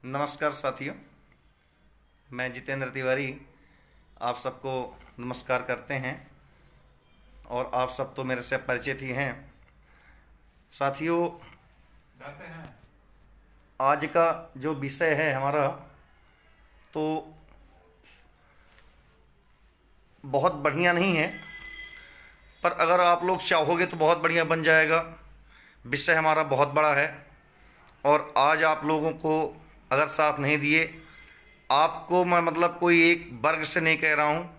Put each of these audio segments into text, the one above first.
नमस्कार साथियों, मैं जितेंद्र तिवारी आप सबको नमस्कार करते हैं और आप सब तो मेरे से परिचित ही हैं। साथियों, आज का जो विषय है हमारा तो बहुत बढ़िया नहीं है, पर अगर आप लोग चाहोगे तो बहुत बढ़िया बन जाएगा। विषय हमारा बहुत बड़ा है और आज आप लोगों को अगर साथ नहीं दिए, आपको मैं मतलब कोई एक वर्ग से नहीं कह रहा हूँ,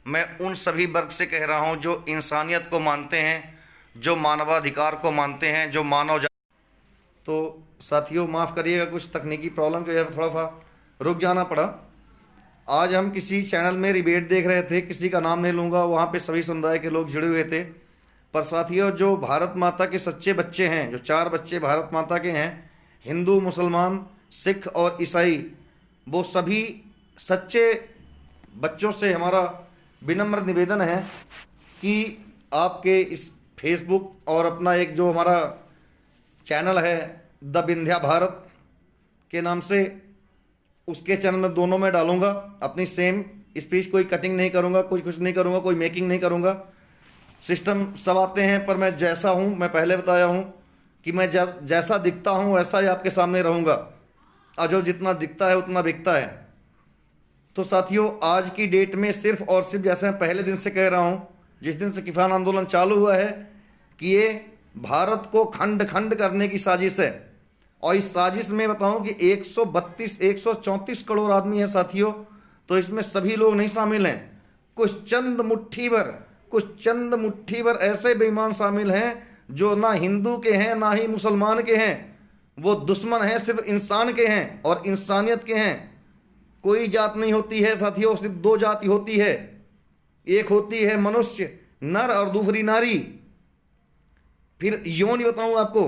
मैं उन सभी वर्ग से कह रहा हूँ जो इंसानियत को मानते हैं, जो मानवाधिकार को मानते हैं, जो तो साथियों माफ़ करिएगा, कुछ तकनीकी प्रॉब्लम की वजह से थोड़ा सा रुक जाना पड़ा। आज हम किसी चैनल में डिबेट देख रहे थे, किसी का नाम नहीं लूँगा, वहाँ पे सभी समुदाय के लोग जुड़े हुए थे। पर साथियों, जो भारत माता के सच्चे बच्चे हैं, जो 4 बच्चे भारत माता के हैं, हिंदू, मुसलमान, सिख और ईसाई, वो सभी सच्चे बच्चों से हमारा विनम्र निवेदन है कि आपके इस फेसबुक और अपना एक जो हमारा चैनल है द विंध्या भारत के नाम से, उसके चैनल में दोनों में डालूंगा अपनी सेम स्पीच, कोई कटिंग नहीं करूंगा, कुछ नहीं करूंगा, कोई मेकिंग नहीं करूंगा। सिस्टम सब आते हैं, पर मैं जैसा हूं, मैं पहले बताया हूं कि मैं जैसा दिखता हूं वैसा ही आपके सामने रहूंगा, और जो जितना दिखता है उतना बिकता है। तो साथियों, आज की डेट में सिर्फ और सिर्फ, जैसे मैं पहले दिन से कह रहा हूं, जिस दिन से किसान आंदोलन चालू हुआ है, कि ये भारत को खंड खंड करने की साजिश है। और इस साजिश में बताऊं कि 134 करोड़ आदमी है साथियों, तो इसमें सभी लोग नहीं शामिल हैं। कुछ चंद मुट्ठी भर ऐसे बेईमान शामिल हैं जो ना हिंदू के हैं ना ही मुसलमान के हैं, वो दुश्मन हैं, सिर्फ इंसान के हैं और इंसानियत के हैं। कोई जात नहीं होती है साथियों, सिर्फ 2 जाति होती है, एक होती है मनुष्य नर और दूसरी नारी। फिर यूं नहीं बताऊं आपको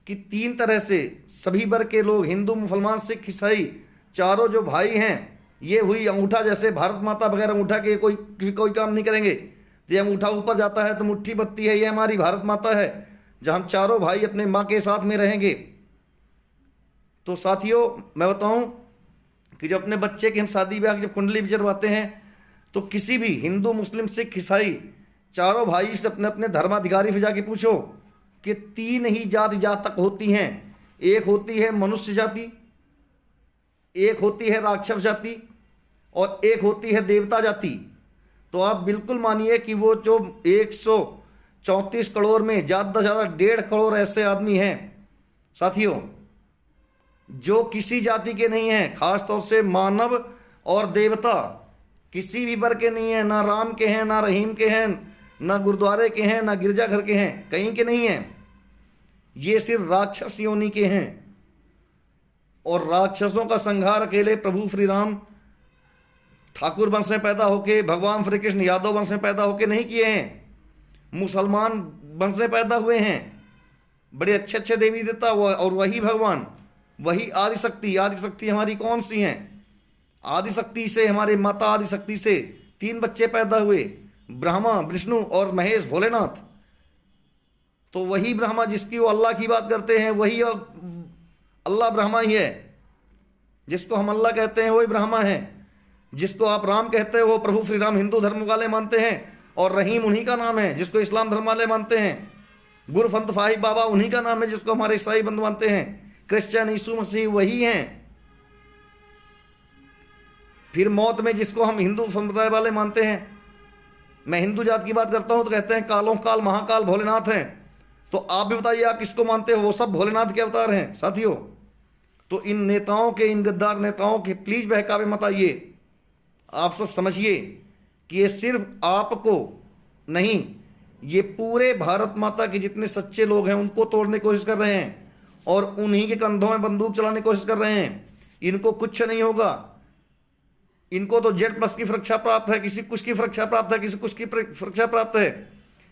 कि 3 तरह से सभी वर्ग के लोग, हिंदू, मुसलमान, सिख, ईसाई, चारों जो भाई हैं, ये हुई अंगूठा। जैसे भारत माता बगैर अंगूठा के कोई काम नहीं करेंगे, तो ये अंगूठा ऊपर जाता है तो मुट्ठी बत्ती है, ये हमारी भारत माता है, जहाँ हम चारों भाई अपने माँ के साथ में रहेंगे। तो साथियों, मैं बताऊं कि जब अपने बच्चे की हम शादी ब्याह की जब कुंडली विचरवाते हैं, तो किसी भी हिंदू, मुस्लिम, सिख, ईसाई, चारों भाई से अपने अपने धर्माधिकारी से जाके पूछो कि 3 ही जाति जहाँ तक होती हैं। एक होती है मनुष्य जाति, एक होती है राक्षस जाति और एक होती है देवता जाति। तो आप बिल्कुल मानिए कि वो जो 134 करोड़ में ज़्यादा से ज़्यादा 1.5 करोड़ ऐसे आदमी हैं साथियों, जो किसी जाति के नहीं हैं, खास तौर से मानव और देवता किसी भी वर्ग के नहीं हैं, ना राम के हैं, ना रहीम के हैं, ना गुरुद्वारे के हैं, ना गिरजाघर के हैं, कहीं के नहीं हैं। ये सिर्फ राक्षस योनि के हैं। और राक्षसों का संहार अकेले प्रभु श्री राम ठाकुर वंश में पैदा होके, भगवान श्री कृष्ण यादव वंश में पैदा होके नहीं किए हैं, मुसलमान वंश में पैदा हुए हैं। बड़े अच्छे अच्छे देवी देवता और वही भगवान, वही आदिशक्ति हमारी कौन सी हैं? आदिशक्ति से, हमारे माता आदिशक्ति से 3 बच्चे पैदा हुए, ब्रह्मा, विष्णु और महेश भोलेनाथ। तो वही ब्रह्मा जिसकी वो अल्लाह की बात करते हैं, वही अल्लाह ब्रह्मा ही है। जिसको हम अल्लाह कहते हैं वही ब्रह्मा है। जिसको आप राम कहते हैं वो प्रभु श्री राम हिंदू धर्म वाले मानते हैं, और रहीम उन्हीं का नाम है जिसको इस्लाम धर्म वाले मानते हैं। गुरफंत साहिब बाबा उन्हीं का नाम है जिसको हमारे ईसाई बंधु मानते हैं। क्रिश्चियन यीशु मसीह वही हैं। फिर मौत में जिसको हम हिंदू समुदाय वाले मानते हैं, मैं हिंदू जात की बात करता हूं तो कहते हैं कालों काल महाकाल भोलेनाथ हैं। तो आप भी बताइए, आप किसको मानते हो? वो सब भोलेनाथ के अवतार हैं साथियों। तो इन नेताओं के, इन गद्दार नेताओं के प्लीज बहकावे मत आइए। आप सब समझिए कि ये सिर्फ आपको नहीं, ये पूरे भारत माता के जितने सच्चे लोग हैं उनको तोड़ने की कोशिश कर रहे हैं, और उन्हीं के कंधों में बंदूक चलाने की कोशिश कर रहे हैं। इनको कुछ नहीं होगा। इनको तो Z+ की सुरक्षा प्राप्त है, किसी कुछ की सुरक्षा प्राप्त है, किसी कुछ की सुरक्षा प्राप्त है।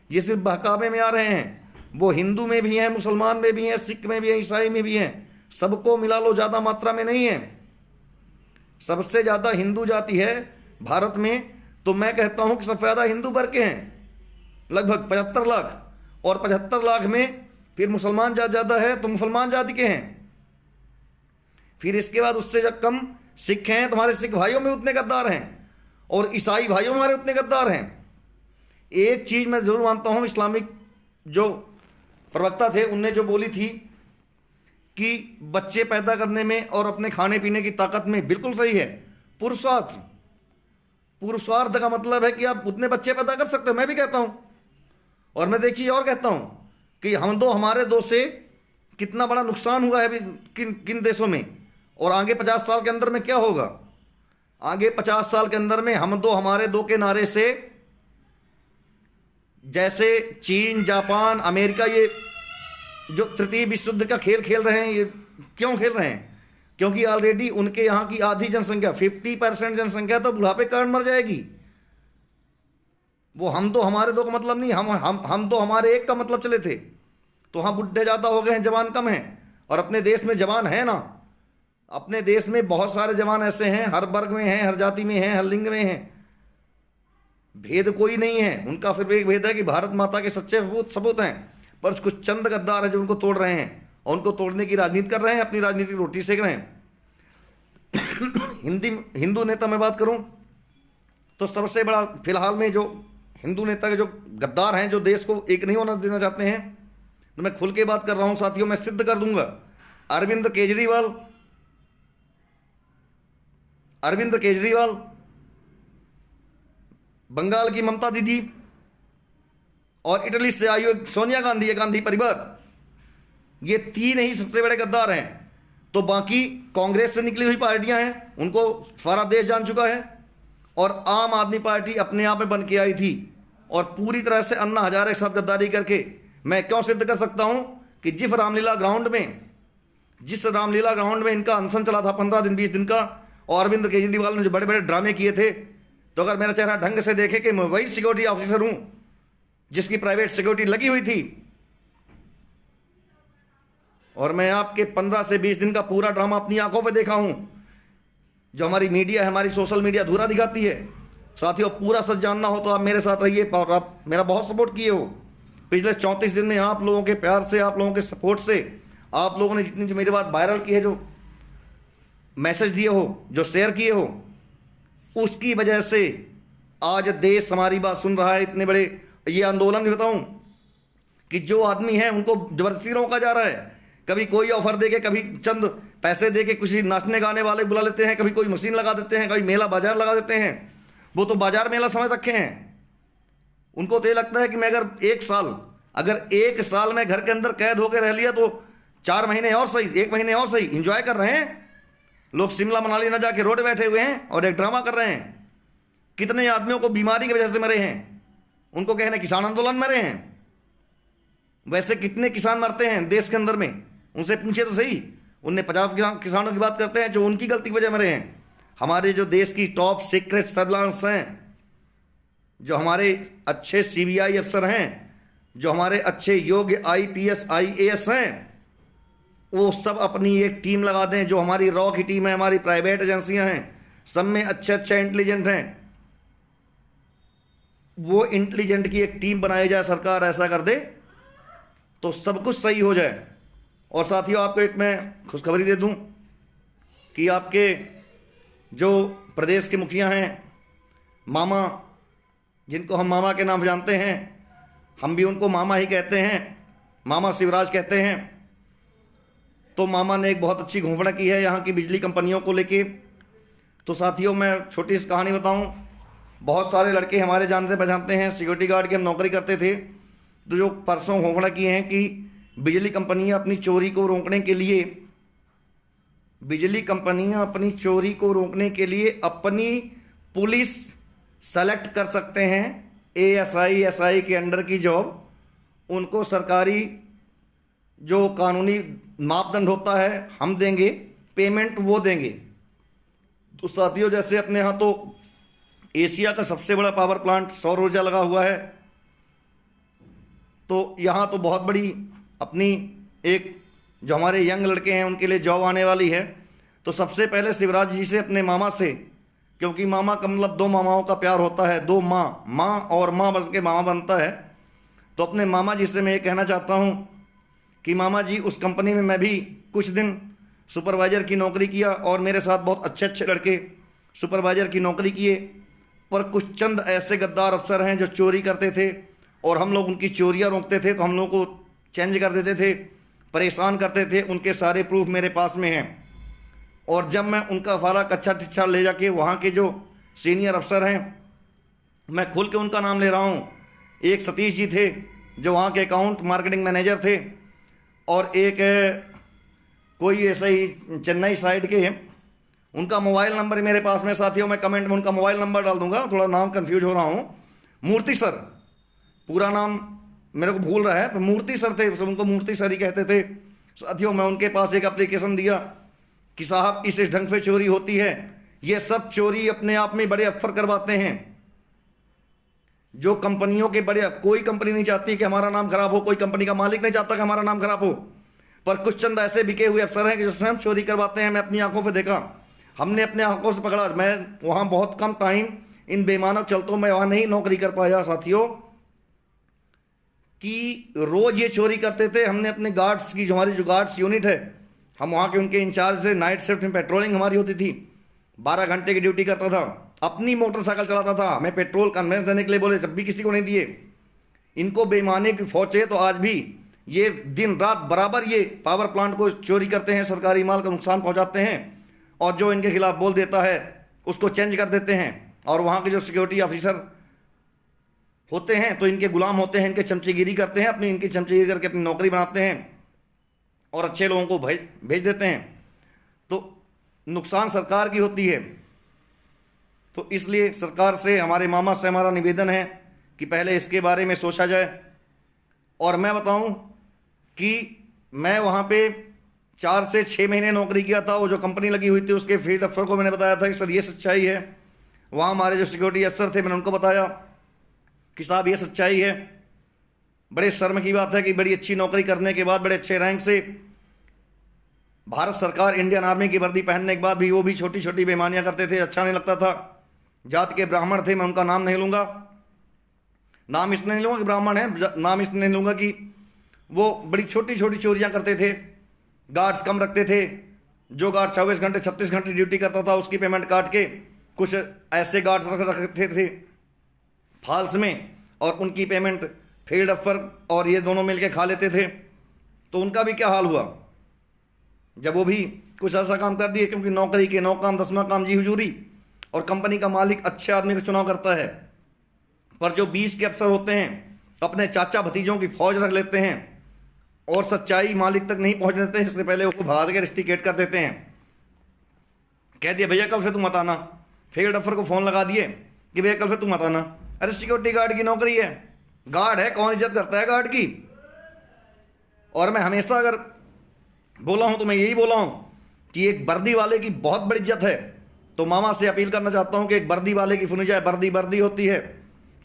ये सिर्फ बहकावे में आ रहे हैं। वो हिंदू में भी हैं, मुसलमान में भी हैं, सिख में भी हैं, ईसाई में भी हैं। सबको मिला लो, ज़्यादा मात्रा में नहीं है। सबसे ज़्यादा हिंदू जाति है भारत में, तो मैं कहता हूं कि सबसे ज़्यादा हिंदू वर्ग के हैं, लगभग 75 लाख। और 75 लाख में फिर मुसलमान ज़्यादा है तो मुसलमान जाति के हैं। फिर इसके बाद उससे जब कम सिख हैं, तुम्हारे सिख भाइयों में उतने गद्दार हैं, और ईसाई भाइयों में हमारे उतने गद्दार हैं। एक चीज़ मैं ज़रूर मानता हूँ, इस्लामिक जो प्रवक्ता थे उनने जो बोली थी कि बच्चे पैदा करने में और अपने खाने पीने की ताकत में, बिल्कुल सही है। पुरुषार्थ, पुरुषार्थ का मतलब है कि आप उतने बच्चे पैदा कर सकते हो, मैं भी कहता हूँ। और मैं एक चीज़ और कहता हूँ कि हमारे दो से कितना बड़ा नुकसान हुआ है किन किन देशों में, और आगे 50 साल के अंदर में क्या होगा। आगे 50 साल के अंदर में हमारे दो के नारे से, जैसे चीन, जापान, अमेरिका, ये जो तृतीय विश्व युद्ध का खेल खेल रहे हैं, ये क्यों खेल रहे हैं? क्योंकि ऑलरेडी उनके यहाँ की आधी जनसंख्या, 50% जनसंख्या तो बुढ़ापे के कारण मर जाएगी। वो हम तो हमारे दो का मतलब नहीं, हम तो हमारे एक का मतलब चले थे। तो हाँ, बुढ़े ज़्यादा हो गए हैं, जवान कम हैं। और अपने देश में जवान है ना, अपने देश में बहुत सारे जवान ऐसे हैं, हर वर्ग में हैं, हर जाति में हैं, हर लिंग में हैं, भेद कोई नहीं है उनका। फिर एक भेद है कि भारत माता के सच्चे सबूत हैं, पर कुछ चंद गद्दार हैं जो उनको तोड़ रहे हैं और उनको तोड़ने की राजनीति कर रहे हैं, अपनी राजनीति की रोटी सेक रहे हैं। हिंदू नेता में बात करूं तो सबसे बड़ा फिलहाल में जो हिंदू नेता के जो गद्दार हैं, जो देश को एक नहीं होना देना चाहते हैं, तो मैं खुल के बात कर रहा हूं साथियों, मैं सिद्ध कर दूंगा। अरविंद केजरीवाल, बंगाल की ममता दीदी, और इटली से आई हुई सोनिया गांधी, गांधी परिवार, ये तीन ही सबसे बड़े गद्दार हैं। तो बाकी कांग्रेस से निकली हुई पार्टियां हैं, उनको सारा देश जान चुका है। और आम आदमी पार्टी अपने आप में बन के आई थी, और पूरी तरह से अन्ना हजारे के साथ गद्दारी करके मैं क्यों सिद्ध कर सकता हूं कि जिस रामलीला ग्राउंड में इनका अनशन चला था 15 दिन 20 दिन का, और अरविंद केजरीवाल ने जो बड़े बड़े ड्रामे किए थे, तो अगर मेरा चेहरा ढंग से देखे कि मैं वही सिक्योरिटी ऑफिसर हूं जिसकी प्राइवेट सिक्योरिटी लगी हुई थी, और मैं आपके 15 से 20 दिन का पूरा ड्रामा अपनी आंखों पे देखा हूं, जो हमारी मीडिया है, हमारी सोशल मीडिया अधूरा दिखाती है। साथियों, पूरा सच जानना हो तो आप मेरे साथ रहिए, और आप मेरा बहुत सपोर्ट किए हो। पिछले 34 दिन में आप लोगों के प्यार से, आप लोगों के सपोर्ट से, आप लोगों ने जितनी जो मेरी बात वायरल की है, जो मैसेज दिए हो, जो शेयर किए हो, उसकी वजह से आज देश हमारी बात सुन रहा है। इतने बड़े ये आंदोलन भी बताऊं कि जो आदमी हैं उनको जबरदस्ती रोका जा रहा है। कभी कोई ऑफर देके, कभी चंद पैसे देके किसी नाचने गाने वाले बुला लेते हैं, कभी कोई मशीन लगा देते हैं, कभी मेला बाजार लगा देते हैं। वो तो बाजार मेला समझ रखे हैं। उनको तो ये लगता है कि मैं अगर एक साल में घर के अंदर कैद होकर रह लिया तो 4 महीने और सही, 1 महीने और सही इंजॉय कर रहे हैं। लोग शिमला मनाली ना जाके रोड बैठे हुए हैं और एक ड्रामा कर रहे हैं। कितने आदमियों को बीमारी की वजह से मरे हैं, उनको कहने किसान आंदोलन मरे हैं। वैसे कितने किसान मरते हैं देश के अंदर में, उनसे पूछे तो सही। उनने 50 किसानों की बात करते हैं जो उनकी गलती की वजह मरे हैं। हमारे जो देश की टॉप सीक्रेट सर्विलांस हैं, जो हमारे अच्छे CBI अफसर हैं, जो हमारे अच्छे योग्य IPS IAS हैं, वो सब अपनी एक टीम लगा दें। जो हमारी रॉ की टीम है, हमारी प्राइवेट एजेंसियां हैं, सब में अच्छे इंटेलिजेंट हैं, वो इंटेलिजेंट की एक टीम बनाई जाए, सरकार ऐसा कर दे तो सब कुछ सही हो जाए। और साथियों, आपको एक मैं खुशखबरी दे दूं कि आपके जो प्रदेश के मुखिया हैं, मामा, जिनको हम मामा के नाम जानते हैं, हम भी उनको मामा ही कहते हैं, मामा शिवराज कहते हैं। तो मामा ने एक बहुत अच्छी घोषणा की है यहाँ की बिजली कंपनियों को लेके। तो साथियों, मैं छोटी सी कहानी बताऊं। बहुत सारे लड़के हमारे जानते पहचानते हैं, सिक्योरिटी गार्ड की हम नौकरी करते थे, तो जो परसों घोषणा किए हैं कि बिजली कंपनियां अपनी चोरी को रोकने के लिए अपनी पुलिस सेलेक्ट कर सकते हैं। ASI SI के अंडर की जॉब उनको सरकारी जो कानूनी मापदंड होता है हम देंगे, पेमेंट वो देंगे। तो साथियों, जैसे अपने यहाँ तो एशिया का सबसे बड़ा पावर प्लांट सौर ऊर्जा लगा हुआ है, तो यहाँ तो बहुत बड़ी अपनी एक जो हमारे यंग लड़के हैं उनके लिए जॉब आने वाली है। तो सबसे पहले शिवराज जी से, अपने मामा से, क्योंकि मामा का मतलब 2 मामाओं का प्यार होता है, 2 माँ और माँ बन के मामा बनता है। तो अपने मामा जी से मैं ये कहना चाहता हूँ कि मामा जी, उस कंपनी में मैं भी कुछ दिन सुपरवाइज़र की नौकरी किया और मेरे साथ बहुत अच्छे अच्छे लड़के सुपरवाइज़र की नौकरी किए। पर कुछ चंद ऐसे गद्दार अफसर हैं जो चोरी करते थे और हम लोग उनकी चोरियां रोकते थे, तो हम लोग को चेंज कर देते थे, परेशान करते थे। उनके सारे प्रूफ मेरे पास में हैं। और जब मैं उनका सारा कच्चा टिच्चा ले जाके वहाँ के जो सीनियर अफसर हैं, मैं खुल के उनका नाम ले रहा हूँ, एक सतीश जी थे जो वहाँ के अकाउंट मार्केटिंग मैनेजर थे, और एक कोई ऐसे ही चेन्नई साइड के, उनका मोबाइल नंबर मेरे पास में साथियों, मैं कमेंट में उनका मोबाइल नंबर डाल दूंगा, थोड़ा नाम कंफ्यूज हो रहा हूँ। मूर्ति सर, पूरा नाम मेरे को भूल रहा है, पर मूर्ति सर थे, उनको मूर्ति सर ही कहते थे साथियों। मैं उनके पास एक एप्लीकेशन दिया कि साहब इस ढंग से चोरी होती है। ये सब चोरी अपने आप में बड़े अफसर करवाते हैं, जो कंपनियों के बड़े, कोई कंपनी नहीं चाहती कि हमारा नाम खराब हो, कोई कंपनी का मालिक नहीं चाहता कि हमारा नाम खराब हो, पर कुछ चंद ऐसे बिके हुए अफसर हैं कि जो स्वयं चोरी करवाते हैं। मैं अपनी आंखों से देखा, हमने अपने आंखों से पकड़ा। मैं वहाँ बहुत कम टाइम इन बेमानव चलतों में वहाँ नहीं नौकरी कर पाया साथियों, कि रोज ये चोरी करते थे। हमने अपने गार्ड्स की, जो हमारी जो गार्ड्स यूनिट है, हम वहाँ के उनके इंचार्ज थे। नाइट शिफ्ट में पेट्रोलिंग हमारी होती थी, 12 घंटे की ड्यूटी करता था, अपनी मोटरसाइकिल चलाता था। मैं पेट्रोल कन्वेंस देने के लिए बोले, जब भी किसी को नहीं दिए। इनको बेईमानी की फौज है, तो आज भी ये दिन रात बराबर ये पावर प्लांट को चोरी करते हैं, सरकारी माल का नुकसान पहुंचाते हैं, और जो इनके खिलाफ बोल देता है उसको चेंज कर देते हैं। और वहाँ के जो सिक्योरिटी ऑफिसर होते हैं तो इनके गुलाम होते हैं, इनके चमचेगिरी करते हैं, अपनी इनकी चमचेगिरी करके अपनी नौकरी बनाते हैं और अच्छे लोगों को भेज देते हैं। तो नुकसान सरकार की होती है। तो इसलिए सरकार से, हमारे मामा से हमारा निवेदन है कि पहले इसके बारे में सोचा जाए। और मैं बताऊं कि मैं वहाँ पे 4 से 6 महीने नौकरी किया था। वो जो कंपनी लगी हुई थी उसके फील्ड अफसर को मैंने बताया था कि सर ये सच्चाई है। वहाँ हमारे जो सिक्योरिटी अफसर थे, मैंने उनको बताया कि साहब ये सच्चाई है। बड़े शर्म की बात है कि बड़ी अच्छी नौकरी करने के बाद, बड़े अच्छे रैंक से, भारत सरकार इंडियन आर्मी की वर्दी पहनने के बाद भी वो भी छोटी छोटी बेईमानियां करते थे। अच्छा नहीं लगता था। जात के ब्राह्मण थे, मैं उनका नाम नहीं लूँगा, नाम इसलिए नहीं लूँगा कि ब्राह्मण है, नाम इसलिए नहीं लूँगा कि वो बड़ी छोटी छोटी चोरियां करते थे। गार्ड्स कम रखते थे। जो गार्ड 24 घंटे 36 घंटे ड्यूटी करता था उसकी पेमेंट काट के कुछ ऐसे गार्ड्स रखते थे फाल्स में, और उनकी पेमेंट फील्ड अफसर और ये दोनों मिलके खा लेते थे। तो उनका भी क्या हाल हुआ जब वो भी कुछ ऐसा काम कर दिए, क्योंकि नौकरी के 9 काम 10वां काम जी हुजूरी, और कंपनी का मालिक अच्छे आदमी का चुनाव करता है। पर जो 20 के अफसर होते हैं अपने चाचा भतीजों की फौज रख लेते हैं और सच्चाई मालिक तक नहीं पहुंच देते हैं, इससे पहले उसको भगा के रिस्टिकेट कर देते हैं। कह दिया भैया कल से तुम मत आना। फील्ड अफसर को फोन लगा दिए कि भैया कल से तुम मत आना। अरे सिक्योरिटी गार्ड की नौकरी है, गार्ड है, कौन इज्जत करता है गार्ड की। और मैं हमेशा अगर बोला हूं तो मैं यही बोला हूं कि एक वर्दी वाले की बहुत बड़ी इज्जत है। तो मामा से अपील करना चाहता हूं कि एक वर्दी वाले की सुनी जाए। वर्दी वर्दी होती है,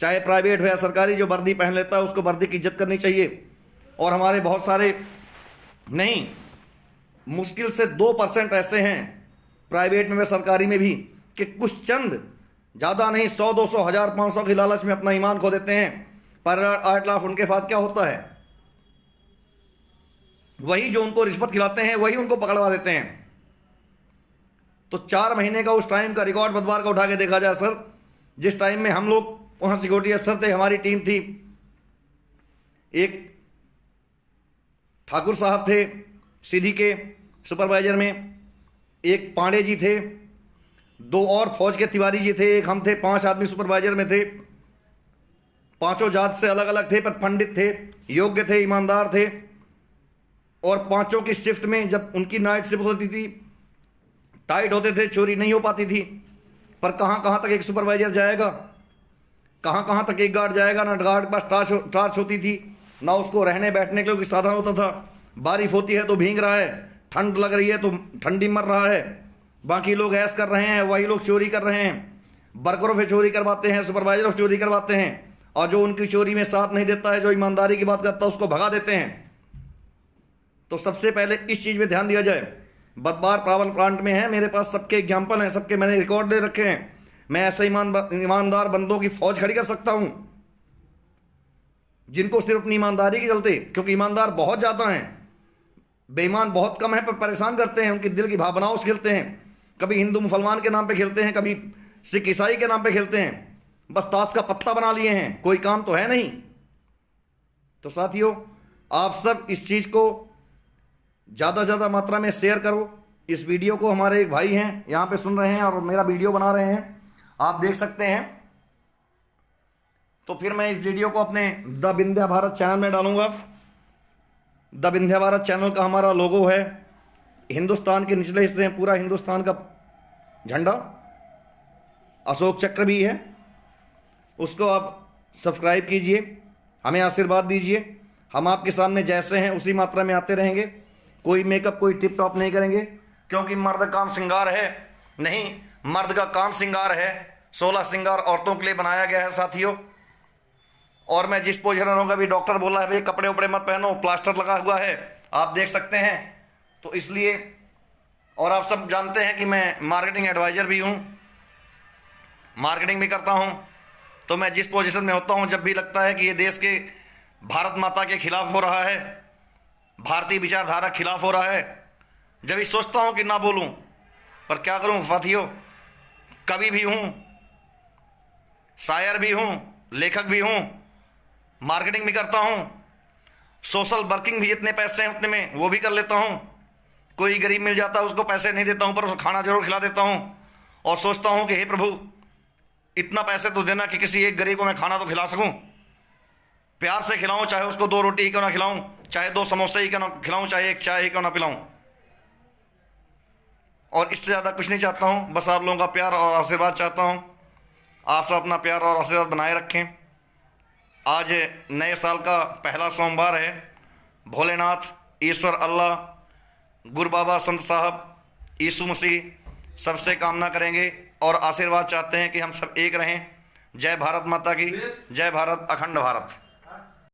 चाहे प्राइवेट हो या सरकारी। जो वर्दी पहन लेता है उसको वर्दी की इज्जत करनी चाहिए। और हमारे बहुत सारे, नहीं, मुश्किल से 2% ऐसे हैं प्राइवेट में व सरकारी में भी कि कुछ चंद, ज़्यादा नहीं, 100 200 1000 500 की लालच में अपना ईमान खो देते हैं। पर 8 लाख उनके साथ क्या होता है, वही जो उनको रिश्वत खिलाते हैं वही उनको पकड़वा देते हैं। तो 4 महीने का उस टाइम का रिकॉर्ड बदबार का उठा के देखा जाए सर, जिस टाइम में हम लोग वहाँ सिक्योरिटी अफसर थे, हमारी टीम थी, एक ठाकुर साहब थे सीधी के सुपरवाइजर में, एक पांडे जी थे, 2 और फौज के तिवारी जी थे, एक हम थे, 5 आदमी सुपरवाइजर में थे। पांचों जात से अलग अलग थे, पर पंडित थे, योग्य थे, ईमानदार थे। और पांचों की शिफ्ट में जब उनकी नाइट शिफ्ट होती थी, टाइट होते थे, चोरी नहीं हो पाती थी। पर कहाँ कहाँ तक एक सुपरवाइजर जाएगा, कहाँ कहाँ तक एक गार्ड जाएगा। ना गार्ड के पास टार्च होती थी, ना उसको रहने बैठने के लिए कोई साधन होता था। बारिश होती है तो भीग रहा है, ठंड लग रही है तो ठंडी मर रहा है। बाकी लोग ऐश कर रहे हैं, वही लोग चोरी कर रहे हैं। वर्करों से चोरी करवाते हैं, सुपरवाइजरों से चोरी करवाते हैं, और जो उनकी चोरी में साथ नहीं देता है, जो ईमानदारी की बात करता है, उसको भगा देते हैं। तो सबसे पहले इस चीज़ में ध्यान दिया जाए। बदबार पावर प्लांट में है, मेरे पास सबके एग्जाम्पल हैं, सबके मैंने रिकॉर्ड दे रखे हैं। मैं ऐसे ईमानदार बंदों की फौज खड़ी कर सकता हूं, जिनको सिर्फ अपनी ईमानदारी के चलते, क्योंकि ईमानदार बहुत ज़्यादा हैं, बेईमान बहुत कम है, पर परेशान करते हैं, उनकी दिल की भावनाओं से खेलते हैं। कभी हिंदू मुसलमान के नाम पे खेलते हैं, कभी सिख ईसाई के नाम पे खेलते हैं। बस ताश का पत्ता बना लिए हैं, कोई काम तो है नहीं। तो साथियों, आप सब इस चीज़ को ज़्यादा से ज़्यादा मात्रा में शेयर करो। इस वीडियो को हमारे एक भाई हैं यहाँ पे सुन रहे हैं और मेरा वीडियो बना रहे हैं, आप देख सकते हैं। तो फिर मैं इस वीडियो को अपने द विंध्या भारत चैनल में डालूंगा। द विंध्या भारत चैनल का हमारा लोगो है, हिंदुस्तान के निचले हिस्से में पूरा हिंदुस्तान का झंडा, अशोक चक्र भी है। उसको आप सब्सक्राइब कीजिए, हमें आशीर्वाद दीजिए। हम आपके सामने जैसे हैं उसी मात्रा में आते रहेंगे। कोई मेकअप, कोई टिप टॉप नहीं करेंगे, क्योंकि मर्द काम श्रृंगार है नहीं, मर्द का काम श्रृंगार है। 16 श्रृंगार औरतों के लिए बनाया गया है साथियों। और मैं जिस पोजिशन में रहूँगा, भी डॉक्टर बोला है भाई कपड़े उपड़े मत पहनो, प्लास्टर लगा हुआ है, आप देख सकते हैं। तो इसलिए, और आप सब जानते हैं कि मैं मार्केटिंग एडवाइज़र भी हूँ, मार्केटिंग भी करता हूँ। तो मैं जिस पोजीशन में होता हूँ, जब भी लगता है कि ये देश के भारत माता के खिलाफ हो रहा है, भारतीय विचारधारा के खिलाफ हो रहा है, जब भी सोचता हूँ कि ना बोलूँ, पर क्या करूँ साथियों, कवि भी हूँ, शायर भी हूँ, लेखक भी हूँ, मार्केटिंग भी करता हूँ, सोशल वर्किंग भी जितने पैसे हैं उतने में वो भी कर लेता हूँ। कोई गरीब मिल जाता है उसको पैसे नहीं देता हूँ, पर उसको खाना जरूर खिला देता हूँ। और सोचता हूँ कि हे प्रभु, इतना पैसे तो देना कि किसी एक गरीब को मैं खाना तो खिला सकूं, प्यार से खिलाऊं, चाहे उसको 2 रोटी ही क्यों ना खिलाऊं, चाहे 2 समोसे ही क्यों ना खिलाऊं, चाहे 1 चाय ही क्यों ना पिलाऊं। और इससे ज़्यादा कुछ नहीं चाहता हूं, बस आप लोगों का प्यार और आशीर्वाद चाहता हूं। आप सब अपना प्यार और आशीर्वाद बनाए रखें। आज नए साल का पहला सोमवार है। भोलेनाथ, ईश्वर, अल्लाह, गुरु बाबा, संत साहब, यीशु मसीह सबसे कामना करेंगे और आशीर्वाद चाहते हैं कि हम सब एक रहें। जय भारत माता की, जय भारत, अखंड भारत।